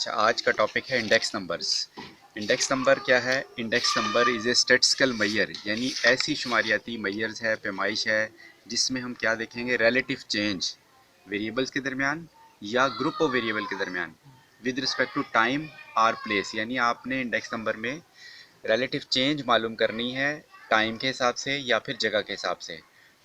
अच्छा, आज का टॉपिक है इंडेक्स नंबर्स। इंडेक्स नंबर क्या है? Index number is a statistical measure, यानी ऐसी शुमारियाती मैयर्स है, पैमाइश है, जिसमें हम क्या देखेंगे, रिलेटिव चेंज वेरिएबल्स के दरमियान या ग्रुप ऑफ वेरिएबल के दरमियान विद रिस्पेक्ट टू टाइम और प्लेस। यानी आपने इंडेक्स नंबर में रिलेटिव चेंज मालूम करनी है टाइम के हिसाब से या फिर जगह के हिसाब से।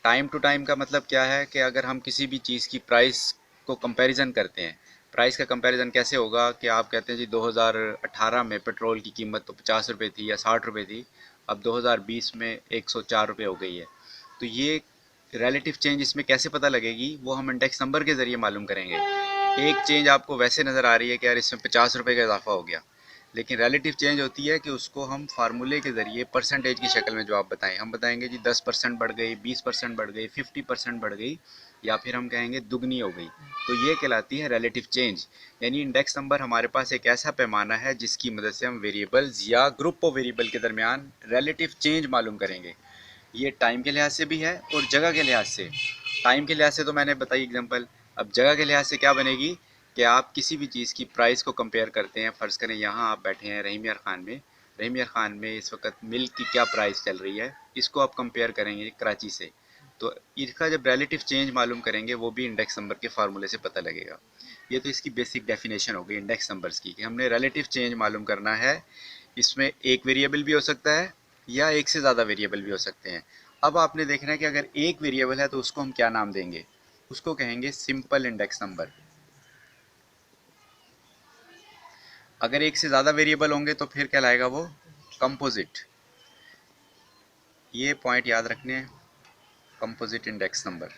टाइम टू टाइम का मतलब क्या है कि अगर हम किसी भी चीज़ की प्राइस को कंपैरिजन करते हैं, प्राइस का कंपैरिजन कैसे होगा कि आप कहते हैं जी 2018 में पेट्रोल की कीमत तो 50 रुपये थी या 60 रुपये थी, अब 2020 में 104 रुपये हो गई है। तो ये रिलेटिव चेंज इसमें कैसे पता लगेगी, वो हम इंडेक्स नंबर के ज़रिए मालूम करेंगे। एक चेंज आपको वैसे नज़र आ रही है कि यार इसमें 50 रुपये का इजाफा हो गया, लेकिन रिलेटिव चेंज होती है कि उसको हम फार्मूले के ज़रिए परसेंटेज की शक्ल में जो आप बताएं, हम बताएंगे जी 10% बढ़ गई, 20% बढ़ गई, 50% बढ़ गई, या फिर हम कहेंगे दुगनी हो गई। तो ये कहलाती है रिलेटिव चेंज। यानी इंडेक्स नंबर हमारे पास एक ऐसा पैमाना है जिसकी मदद से हम वेरिएबल्स या ग्रुप ऑफ वेरिएबल के दरमियान रिलेटिव चेंज मालूम करेंगे। ये टाइम के लिहाज से भी है और जगह के लिहाज से। टाइम के लिहाज से तो मैंने बताई एग्जांपल। अब जगह के लिहाज से क्या बनेगी कि आप किसी भी चीज़ की प्राइस को कंपेयर करते हैं। फ़र्ज़ करें यहाँ आप बैठे हैं रहीम यार ख़ान में, रहीम यार ख़ान में इस वक्त मिल्क की क्या प्राइस चल रही है, इसको आप कंपेयर करेंगे कराची से। तो इसका जब रिलेटिव चेंज मालूम करेंगे वो भी इंडेक्स नंबर के फार्मूले से पता लगेगा। ये तो इसकी बेसिक डेफिनेशन हो गई इंडेक्स नंबर्स की, कि हमने रिलेटिव चेंज मालूम करना है। इसमें एक वेरिएबल भी हो सकता है या एक से ज़्यादा वेरिएबल भी हो सकते हैं। अब आपने देखना है कि अगर एक वेरिएबल है तो उसको हम क्या नाम देंगे, उसको कहेंगे सिंपल इंडेक्स नंबर। अगर एक से ज़्यादा वेरिएबल होंगे तो फिर कहलाएगा वो कंपोजिट। ये पॉइंट याद रखने हैं, कंपोजिट इंडेक्स नंबर।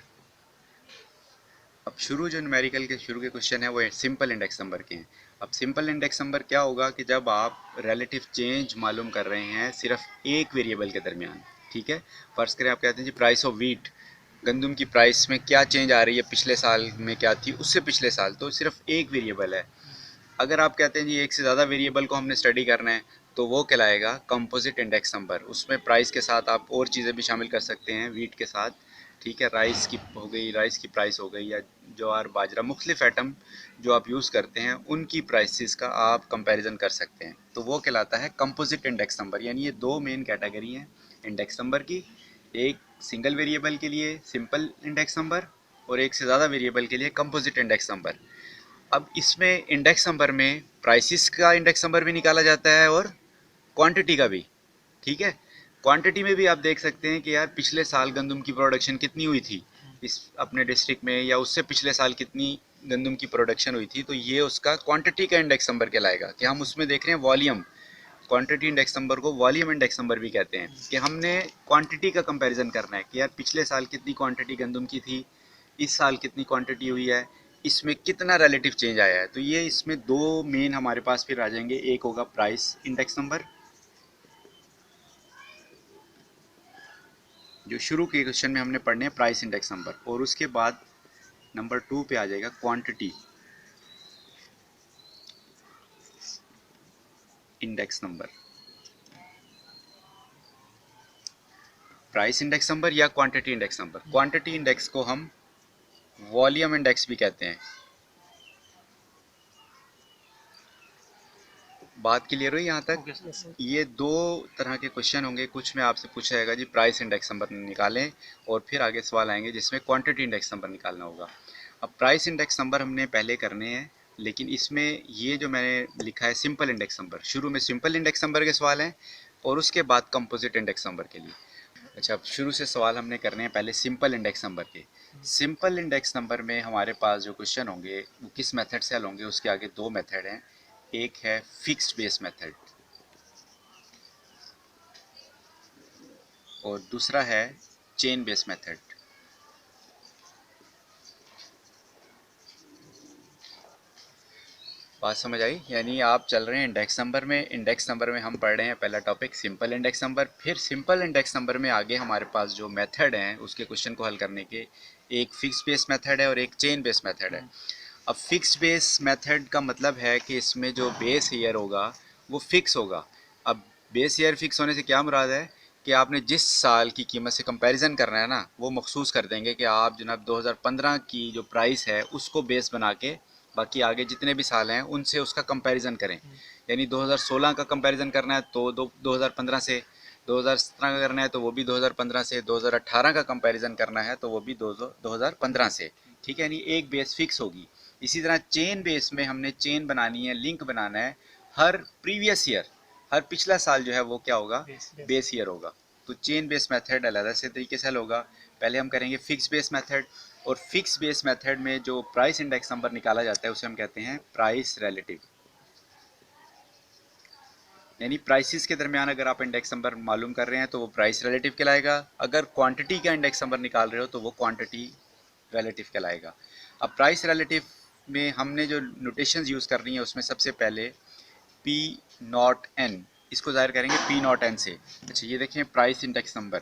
अब शुरू जो न्यूमेरिकल के शुरू के क्वेश्चन है वो सिंपल इंडेक्स नंबर के हैं। अब सिंपल इंडेक्स नंबर क्या होगा कि जब आप रिलेटिव चेंज मालूम कर रहे हैं सिर्फ एक वेरिएबल के दरमियान। ठीक है, फर्ज करें आप कहते हैं जी प्राइस ऑफ वीट, गंदम की प्राइस में क्या चेंज आ रही है, पिछले साल में क्या थी उससे पिछले साल, तो सिर्फ एक वेरिएबल है। अगर आप कहते हैं जी एक से ज़्यादा वेरिएबल को हमने स्टडी करना है तो वो कहलाएगा कंपोजिट इंडेक्स नंबर। उसमें प्राइस के साथ आप और चीज़ें भी शामिल कर सकते हैं वीट के साथ। ठीक है, राइस की हो गई, राइस की प्राइस हो गई, या ज्वार बाजरा, मुख्तलिफ आइटम जो आप यूज़ करते हैं उनकी प्राइसेस का आप कंपैरिजन कर सकते हैं। तो वो कहलाता है कंपोजिट इंडेक्स नंबर। यानी ये दो मेन कैटेगरी हैं इंडेक्स नंबर की, एक सिंगल वेरिएबल के लिए सिंपल इंडेक्स नंबर और एक से ज़्यादा वेरिएबल के लिए कंपोजिट इंडेक्स नंबर। अब इसमें इंडेक्स नंबर में प्राइसेस का इंडेक्स नंबर भी निकाला जाता है और क्वांटिटी का भी। ठीक है, क्वांटिटी में भी आप देख सकते हैं कि यार पिछले साल गंदम की प्रोडक्शन कितनी हुई थी इस अपने डिस्ट्रिक्ट में, या उससे पिछले साल कितनी गंदम की प्रोडक्शन हुई थी, तो ये उसका क्वांटिटी का इंडेक्स नंबर कहलाएगा। कि हम उसमें देख रहे हैं वॉल्यूम, क्वांटिटी इंडेक्स नंबर को वॉल्यूम इंडेक्स नंबर भी कहते हैं, कि हमने क्वांटिटी का कंपैरिजन करना है कि यार पिछले साल कितनी क्वांटिटी गंदम की थी, इस साल कितनी क्वांटिटी हुई है, इसमें कितना रिलेटिव चेंज आया है। तो ये इसमें दो मेन हमारे पास फिर आ जाएंगे, एक होगा प्राइस इंडेक्स नंबर जो शुरू के क्वेश्चन में हमने पढ़ने हैं प्राइस इंडेक्स नंबर, और उसके बाद नंबर 2 पे आ जाएगा quantity index number. Price index number या quantity index number. Quantity index को हम वॉल्यूम इंडेक्स भी कहते हैं। बात क्लियर हुई यहाँ तक? ये दो तरह के क्वेश्चन होंगे, कुछ में आपसे पूछा जाएगा जी प्राइस इंडेक्स नंबर निकालें, और फिर आगे सवाल आएंगे जिसमें क्वांटिटी इंडेक्स नंबर निकालना होगा। अब प्राइस इंडेक्स नंबर हमने पहले करने हैं, लेकिन इसमें ये जो मैंने लिखा है सिंपल इंडेक्स नंबर, शुरू में सिंपल इंडेक्स नंबर के सवाल हैं और उसके बाद कंपोजिट इंडेक्स नंबर के लिए। अच्छा, अब शुरू से सवाल हमने करने हैं पहले सिंपल इंडेक्स नंबर के। सिंपल इंडेक्स नंबर में हमारे पास जो क्वेश्चन होंगे वो किस मेथड से हल होंगे, उसके आगे दो मेथड हैं। एक है फिक्स्ड बेस मेथड और दूसरा है चेन बेस मेथड। बात समझ आई? यानी आप चल रहे हैं इंडेक्स नंबर में, इंडेक्स नंबर में हम पढ़ रहे हैं पहला टॉपिक सिंपल इंडेक्स नंबर, फिर सिंपल इंडेक्स नंबर में आगे हमारे पास जो मेथड हैं उसके क्वेश्चन को हल करने के, एक फिक्स्ड बेस मेथड है और एक चेन बेस मेथड है। अब फिक्स्ड बेस मेथड का मतलब है कि इसमें जो बेस ईयर होगा वो फिक्स होगा। अब बेस ईयर फिक्स होने से क्या मुराद है कि आपने जिस साल की कीमत से कंपैरिजन करना है ना, वो मखसूस कर देंगे कि आप जनाब 2015 की जो प्राइस है उसको बेस बना के बाकी आगे जितने भी साल हैं उनसे उसका कंपैरिजन करें। यानी 2016 का कंपैरिजन करना है तो 2015 से, 2017 का करना है तो वो भी 2015 से, 2018 का कंपैरिजन करना है तो वो भी 2015 से। ठीक है, यानी एक बेस फिक्स होगी। इसी तरह चेन बेस में हमने चेन बनानी है, लिंक बनाना है। हर प्रीवियस ईयर, हर पिछला साल जो है वो क्या होगा, बेस ईयर होगा। तो चेन बेस मेथड अलग से तरीके से हल होगा। पहले हम करेंगे फिक्स बेस मेथड, और फिक्स बेस मेथड में जो प्राइस इंडेक्स नंबर निकाला जाता है उसे हम कहते हैं प्राइस रिलेटिव। यानी प्राइसेस के दरमियान अगर आप इंडेक्स नंबर मालूम कर रहे हैं तो वो प्राइस रिलेटिव कहलाएगा। अगर क्वांटिटी का इंडेक्स नंबर निकाल रहे हो तो वो क्वांटिटी रिलेटिव कहलाएगा। अब प्राइस रिलेटिव में हमने जो नोटेशंस यूज़ कर रही हैं उसमें सबसे पहले पी नॉट एन, इसको ज़ाहिर करेंगे पी नॉट एन से। अच्छा, ये देखें प्राइस इंडेक्स नंबर,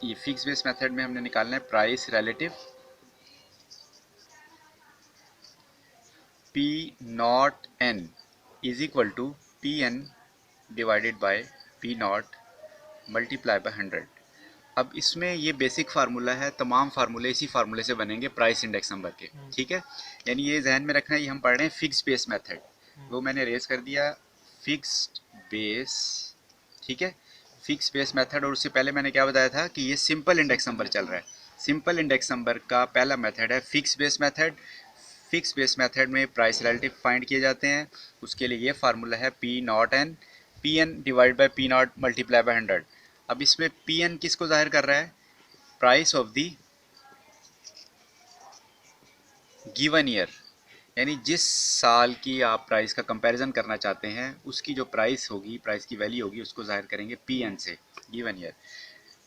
ये फिक्स बेस मेथड में हमने निकालना है price relative P naught N is equal to P N divided by P naught multiply by 100। अब इसमें ये बेसिक फार्मूला है, तमाम फार्मूले इसी फार्मूले से बनेंगे प्राइस इंडेक्स नंबर के। ठीक है, यानी ये जहन में रखना है, ये हम पढ़ रहे हैं फिक्स बेस मेथड, वो मैंने रेज कर दिया फिक्स्ड बेस। ठीक है, फिक्स बेस मेथड, और उससे पहले मैंने क्या बताया था कि ये सिंपल इंडेक्स नंबर चल रहा है। सिंपल इंडेक्स नंबर का पहला मेथड है fix base method. Fix base method में प्राइस रिलेटिव फाइंड किए जाते हैं। उसके लिए ये फार्मूला है P naught N, P N divide by P naught multiply by 100। अब इसमें पी एन किसको जाहिर कर रहा है, price of the given year, यानी जिस साल की आप प्राइस का कंपैरिजन करना चाहते हैं उसकी जो प्राइस होगी, प्राइस की वैल्यू होगी, उसको जाहिर करेंगे पी एन से, गिवन ईयर।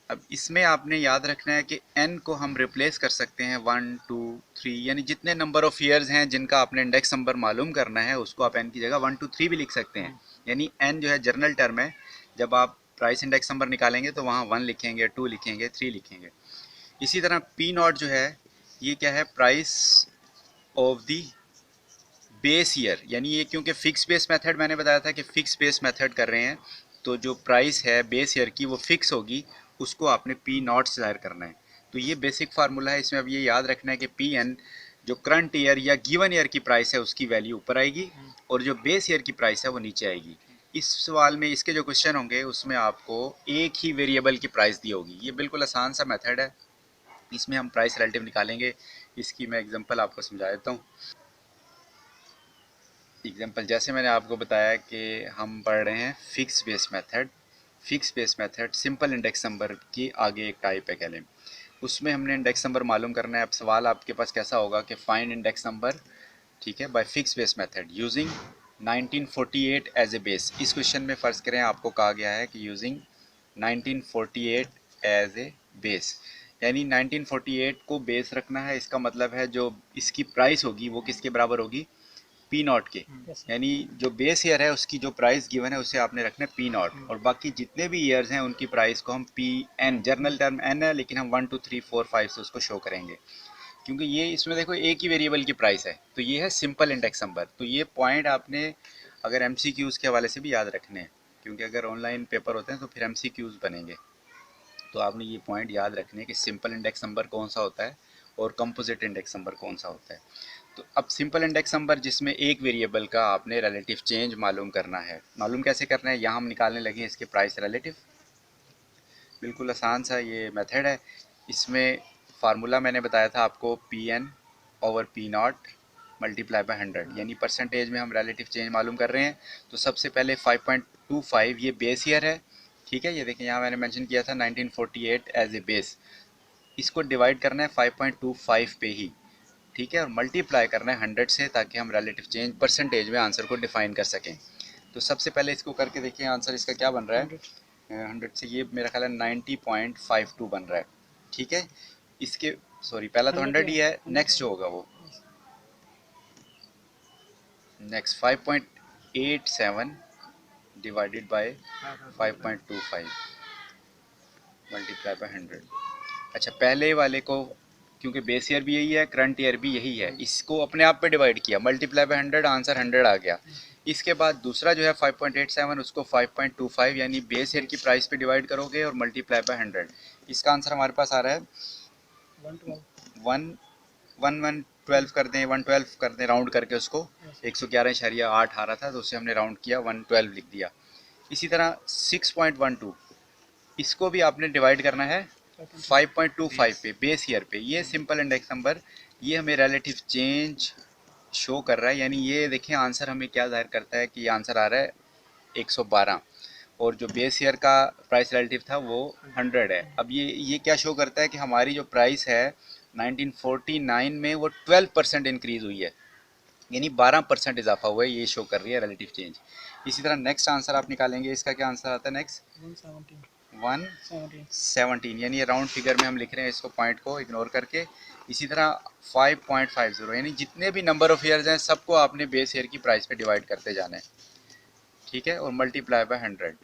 अब इसमें आपने याद रखना है कि n को हम रिप्लेस कर सकते हैं 1 2 3, यानी जितने नंबर ऑफ़ ईयर्स हैं जिनका आपने इंडेक्स नंबर मालूम करना है उसको आप n की जगह 1 2 3 भी लिख सकते हैं। यानी n जो है जनरल टर्म है, जब आप प्राइस इंडेक्स नंबर निकालेंगे तो वहाँ 1 लिखेंगे, 2 लिखेंगे, 3 लिखेंगे। इसी तरह पी नॉट जो है ये क्या है, price of the base year. यानी ये क्योंकि फिक्स बेस मेथड मैंने बताया था कि फिक्स बेस मेथड कर रहे हैं तो जो प्राइस है बेस ईयर की वो फिक्स होगी, उसको आपने पी नॉट से ज़ाहिर करना है। तो ये बेसिक फार्मूला है। इसमें अब ये याद रखना है कि पी एन जो करंट ईयर या गिवन ईयर की प्राइस है उसकी वैल्यू ऊपर आएगी और जो बेस ईयर की प्राइस है वो नीचे आएगी। इस सवाल में इसके जो क्वेश्चन होंगे उसमें आपको एक ही वेरिएबल की प्राइस दी होगी। ये बिल्कुल आसान सा मेथड है, इसमें हम प्राइस रिलेटिव निकालेंगे। इसकी मैं एग्जांपल आपको समझा देता हूँ। एग्जांपल जैसे मैंने आपको बताया कि हम पढ़ रहे हैं fix base method. Fix base method simple index number की आगे एक टाइप है कह लें, उसमें हमने इंडेक्स नंबर मालूम करना है। अब सवाल आपके पास कैसा होगा कि फाइंड इंडेक्स नंबर, ठीक है, by fix base method using 1948 as a base. इस क्वेश्चन में फ़र्ज़ करें आपको कहा गया है कि यूजिंग 1948 एज ए बेस, यानी 1948 को बेस रखना है। इसका मतलब है जो इसकी प्राइस होगी वो किसके बराबर होगी, पी नॉट के। यानी जो बेस ईयर है उसकी जो प्राइस गिवन है उसे आपने रखना है पी नॉट, और बाकी जितने भी ईयर्स हैं उनकी प्राइस को हम P N, general term N है लेकिन हम 1 2 3 4 5 से उसको शो करेंगे, क्योंकि ये इसमें देखो एक ही वेरिएबल की प्राइस है। तो ये है सिंपल इंडेक्स नंबर। तो ये पॉइंट आपने अगर एमसीक्यूज़ के हवाले से भी याद रखने हैं, क्योंकि अगर ऑनलाइन पेपर होते हैं तो फिर एमसीक्यूज़ बनेंगे। तो आपने ये पॉइंट याद रखने हैं कि सिंपल इंडेक्स नंबर कौन सा होता है और कंपोजिट इंडेक्स नंबर कौन सा होता है। तो अब सिंपल इंडेक्स नंबर जिसमें एक वेरिएबल का आपने रिलेटिव चेंज मालूम करना है, मालूम कैसे करना है, यहाँ हम निकालने लगे इसके प्राइस रिलेटिव। बिल्कुल आसान सा ये मेथड है। इसमें फार्मूला मैंने बताया था आपको P N over P naught multiply by 100, यानी परसेंटेज में हम रिलेटिव चेंज मालूम कर रहे हैं। तो सबसे पहले 5.25 ये बेस ईयर है। ठीक है, ये देखिए यहाँ मैंने मेंशन किया था 1948 एज ए बेस, इसको डिवाइड करना है 5.25 पे ही। ठीक है, और मल्टीप्लाई करना है 100 से ताकि हम रिलेटिव चेंज परसेंटेज में आंसर को डिफाइन कर सकें। तो सबसे पहले इसको करके देखिए आंसर इसका क्या बन रहा है, 100 से ये मेरा ख्याल है 90.52 बन रहा है। ठीक है, इसके सॉरी पहला तो 100 ही है, नेक्स्ट जो होगा वो next 5.87 divided by 5.25 multiply by 100। अच्छा, पहले वाले को क्योंकि बेस ईयर भी यही है, करंट ईयर भी यही है, इसको अपने आप पे डिवाइड किया, मल्टीप्लाई बाय 100, आंसर 100 आ गया। इसके बाद दूसरा जो है 5.87 उसको 5.25 यानी बेस ईयर की प्राइस पे डिवाइड करोगे और मल्टीप्लाई बाय 100, इसका आंसर हमारे पास आ रहा है 112 कर दें, 112 कर दें राउंड करके उसको, 111.8 आ रहा था तो उसे हमने राउंड किया 112 लिख दिया। इसी तरह 6.12 इसको भी आपने डिवाइड करना है 5.25 पे, बेस ईयर पे। ये सिंपल इंडेक्स नंबर, ये हमें रिलेटिव चेंज शो कर रहा है, यानी ये देखिए आंसर हमें क्या जाहिर करता है कि ये आंसर आ रहा है 112 और जो बेस ईयर का प्राइस रिलेटिव था वो 100 है। अब ये क्या शो करता है कि हमारी जो प्राइस है 1949 में वो 12% इंक्रीज़ हुई है, यानी 12% इजाफा हुआ है, ये शो कर रही है रिलेटिव चेंज। इसी तरह नेक्स्ट आंसर आप निकालेंगे, इसका क्या आंसर आता है नेक्स्ट 117, यानी ये राउंड फिगर में हम लिख रहे हैं इसको, पॉइंट को इग्नोर करके। इसी तरह 5.50 यानी जितने भी नंबर ऑफ ईयर्स हैं सबको आपने बेस ईयर की प्राइस पे डिवाइड करते जाना है, ठीक है, और मल्टीप्लाई बाय 100।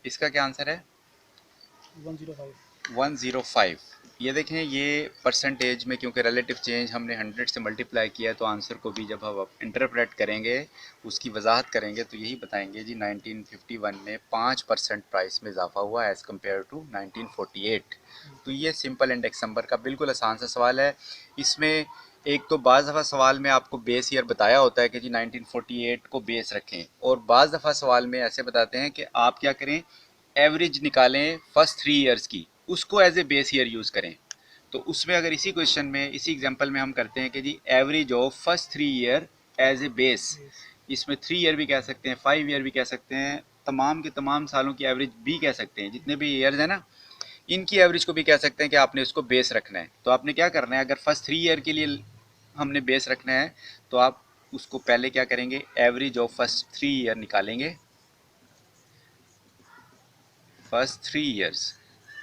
इसका क्या आंसर है 105। ये देखें, ये परसेंटेज में क्योंकि रिलेटिव चेंज हमने 100 से मल्टीप्लाई किया है तो आंसर को भी जब हम इंटरप्रेट करेंगे, उसकी वजाहत करेंगे तो यही बताएंगे जी 1951 में 5% प्राइस में इजाफा हुआ एज़ कम्पेयर टू 1948। तो ये सिंपल इंडेक्स नंबर का बिल्कुल आसान सा सवाल है। इसमें एक तो बाज़ दफ़ा सवाल में आपको बेस ईयर बताया होता है कि जी 1948 को बेस रखें, और बाज़ दफ़ा सवाल में ऐसे बताते हैं कि आप क्या करें, एवरेज निकालें फर्स्ट 3 ईयर्स की, उसको as a base year use करें। तो उसमें अगर इसी क्वेश्चन में, इसी एग्जांपल में हम करते हैं कि जी average of first 3 year as a base, इसमें 3 ईयर भी कह सकते हैं, 5 ईयर भी कह सकते हैं, तमाम के तमाम सालों की एवरेज भी कह सकते हैं, जितने भी ईयर्स हैं ना इनकी एवरेज को भी कह सकते हैं कि आपने उसको बेस रखना है। तो आपने क्या करना है, अगर फर्स्ट 3 ईयर के लिए हमने बेस रखना है तो आप उसको पहले क्या करेंगे, एवरेज ऑफ फर्स्ट 3 ईयर निकालेंगे, फर्स्ट 3 ईयर्स,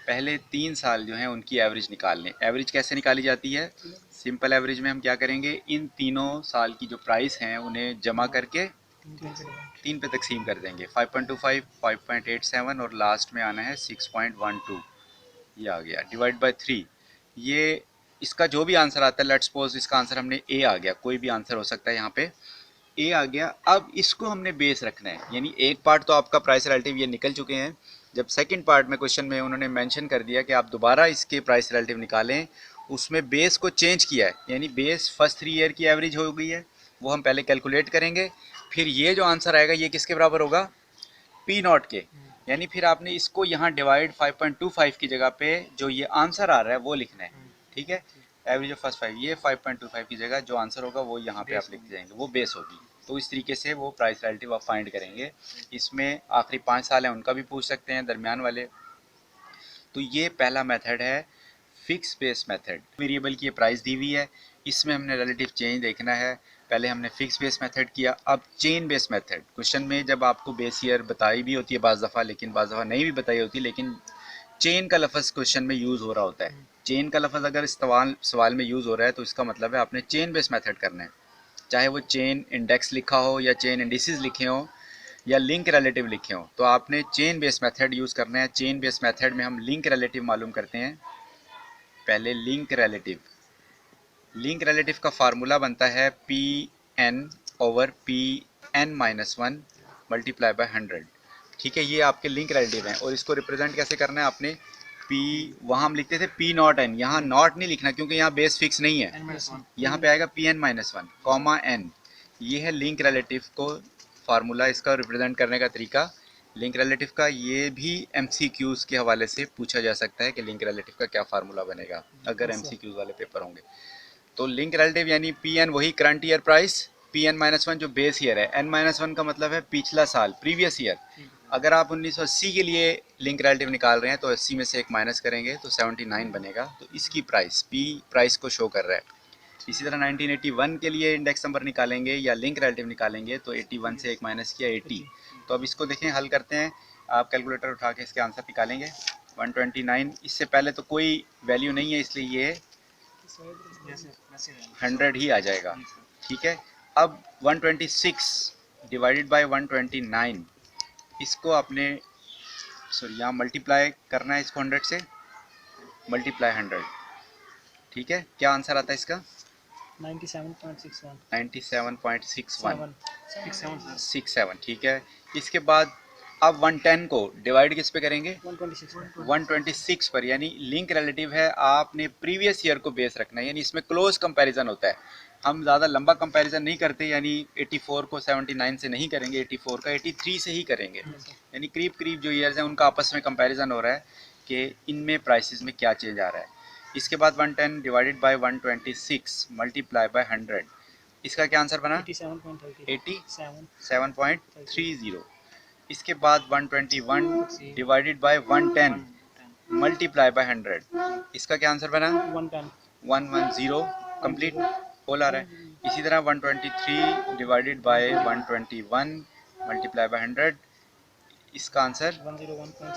पहले 3 साल जो हैं उनकी एवरेज निकाल लें। एवरेज कैसे निकाली जाती है, सिंपल एवरेज में हम क्या करेंगे, इन तीनों साल की जो प्राइस हैं उन्हें जमा करके 3 पे तकसीम कर देंगे, 5.25, 5.87 और लास्ट में आना है 6.12, ये आ गया, डिवाइड बाय 3। ये इसका जो भी आंसर आता है, लेट्स सपोज इसका आंसर हमने ए आ गया, कोई भी आंसर हो सकता है यहाँ पे, ए आ गया। अब इसको हमने बेस रखना है, यानी एक पार्ट तो आपका प्राइस रिलेटिव ये निकल चुके हैं, जब सेकंड पार्ट में क्वेश्चन में उन्होंने मेंशन कर दिया कि आप दोबारा इसके प्राइस रिलेटिव निकालें, उसमें बेस को चेंज किया है, यानी बेस फर्स्ट 3 ईयर की एवरेज हो गई है, वो हम पहले कैलकुलेट करेंगे, फिर ये जो आंसर आएगा ये किसके बराबर होगा, पी नॉट के, यानी फिर आपने इसको यहाँ डिवाइड 5.25 की जगह पे जो ये आंसर आ रहा है वो लिखना है, ठीक है, एवरेज ऑफ फर्स्ट 5, ये 5.25 की जगह जो आंसर होगा वो यहाँ पे आप लिख जाएंगे, वो बेस होगी। तो इस तरीके से वो प्राइस रिलेटिव आप फाइंड करेंगे। इसमें आखिरी 5 साल हैं उनका भी पूछ सकते हैं, दरमियान वाले। तो ये पहला मेथड है फिक्स बेस मेथड, वेरिएबल की ये प्राइस दी हुई है, इसमें हमने रिलेटिव चेंज देखना है। पहले हमने फिक्स बेस मेथड किया, अब चेन बेस मेथड। क्वेश्चन में जब आपको बेस ईयर बताई भी होती है बाज़ दफ़ा, लेकिन बाज़ दफ़ा नहीं भी बताई होती, लेकिन चेन का लफ्ज़ क्वेश्चन में यूज़ हो रहा होता है। चेन का लफ्ज़ अगर इस सवाल में यूज़ हो रहा है तो इसका मतलब है आपने चेन बेस मेथड करना है, चाहे वो चेन इंडेक्स लिखा हो या चेन इंडिसेस लिखे हों या लिंक रिलेटिव लिखे हों, तो आपने चेन बेस मेथड यूज़ करना है। चेन बेस मेथड में हम लिंक रिलेटिव मालूम करते हैं। पहले लिंक रिलेटिव का फार्मूला बनता है P N over P N minus 1 multiply by 100, ठीक है, ये आपके लिंक रिलेटिव हैं। और इसको रिप्रेजेंट कैसे करना है आपने, पी, वहाँ हम लिखते थे पी नॉट एन, यहाँ नॉट नहीं लिखना क्योंकि यहाँ बेस फिक्स नहीं है, यहाँ पे आएगा P N minus 1 comma N. ये है लिंक रिलेटिव को फार्मूला, इसका रिप्रेजेंट करने का तरीका लिंक रिलेटिव का। ये भी एमसीक्यूज़ के हवाले से पूछा जा सकता है कि लिंक रिलेटिव का क्या फार्मूला बनेगा अगर एमसीक्यूज़ वाले पेपर होंगे। तो लिंक रिलेटिव यानी पी एन वही current year price, P N minus 1 जो बेस ईयर है, एन माइनस 1 का मतलब है पिछला साल, प्रीवियस ईयर। अगर आप 1980 के लिए लिंक रिलेटिव निकाल रहे हैं तो 80 में से एक माइनस करेंगे तो 79 बनेगा, तो इसकी प्राइस पी प्राइस को शो कर रहा है। इसी तरह 1981 के लिए इंडेक्स नंबर निकालेंगे या लिंक रिलेटिव निकालेंगे तो 81 से एक माइनस किया 80। तो अब इसको देखें, हल करते हैं, आप कैलकुलेटर उठा के इसके आंसर निकालेंगे। 129, इससे पहले तो कोई वैल्यू नहीं है इसलिए ये 100 ही आ जाएगा, ठीक है। अब 126 डिवाइडेड बाय 129, इसको आपने सॉरी यहाँ मल्टीप्लाई करना है, इसको 100 से मल्टीप्लाई 100, ठीक है, क्या आंसर आता है इसका 97.61 97.67, ठीक है। इसके बाद अब 110 को डिवाइड किस पे करेंगे? 126 126 पर, यानी लिंक रिलेटिव है, आपने प्रीवियस ईयर को बेस रखना है, यानी इसमें क्लोज कंपैरिजन होता है। हम ज़्यादा लंबा कंपैरिजन नहीं करते, यानी 84 को 79 से नहीं करेंगे, 84 का 83 से ही करेंगे। यानी करीब करीब जो ईयर्स हैं उनका आपस में कंपैरिजन हो रहा है कि इनमें प्राइसेस में क्या चेंज आ रहा है। इसके बाद 110 डिवाइडेड बाय 126 मल्टीप्लाई बाय 100, इसका क्या आंसर बना? 87.30। इसके बाद 121 डिवाइडेड बाय 110 मल्टीप्लाई बाय 100, इसका क्या आंसर बना? 110 कंप्लीट होल आ रहा है। इसी तरह 123 डिवाइडेड बाय 121 मल्टीप्लाई बाय 100, इसका आंसर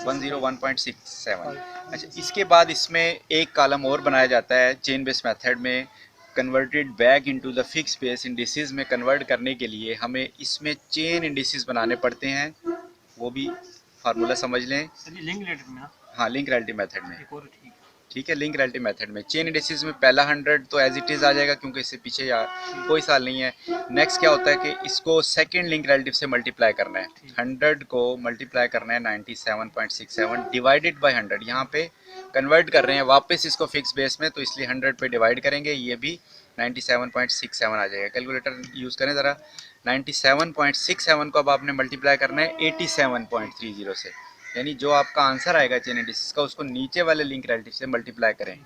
101.67। अच्छा, इसके बाद इसमें एक कॉलम और बनाया जाता है चेन बेस मेथड में, converted back into the fix base indices में कन्वर्ट करने के लिए हमें इसमें चेन इंडिसेस बनाने पड़ते हैं, वो भी फार्मूला समझ लें। लिंक रिलेटिव में ना? हाँ, लिंक रिलेटिव मेथड में। एक और ठीक है, लिंक रिलेटिव मेथड में चेन इंडिसेस में पहला 100 तो एज इट इज़ आ जाएगा, क्योंकि इससे पीछे या कोई साल नहीं है। नेक्स्ट क्या होता है कि इसको सेकंड लिंक रिलेटिव से मल्टीप्लाई करना है, 100 को मल्टीप्लाई करना है 97.67 डिवाइडेड बाय 100। यहाँ पे कन्वर्ट कर रहे हैं वापस इसको फिक्स बेस में, तो इसलिए 100 पे डिवाइड करेंगे, ये भी 97.67 आ जाएगा। कैलकुलेटर यूज़ करें ज़रा। 97.67 को अब आपने मल्टीप्लाई करना है 87.30 से, यानी जो आपका आंसर आएगा चेन इंडिसेस का उसको नीचे वाले लिंक रिलेटिव से मल्टीप्लाई करें।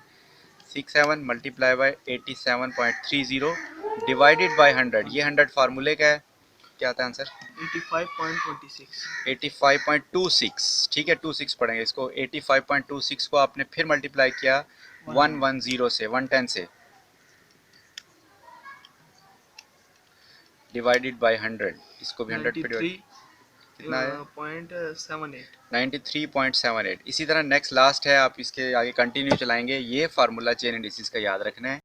67 मल्टीप्लाई बाय 87.30 डिवाइडेड बाय 100, ये 100 फार्मूले का है, क्या आता है आंसर? 85.26। ठीक है, 26 पढ़ेंगे इसको। 85.26 को आपने फिर मल्टीप्लाई किया 110 से, 110 से, डिवाइडेड बाय 100, इसको भी 100 पे डिवाइड, कितना है? 93.78। इसी तरह नेक्स्ट लास्ट है, आप इसके आगे कंटिन्यू चलाएंगे। ये फार्मूला चेन इंडिसेस का याद रखना है।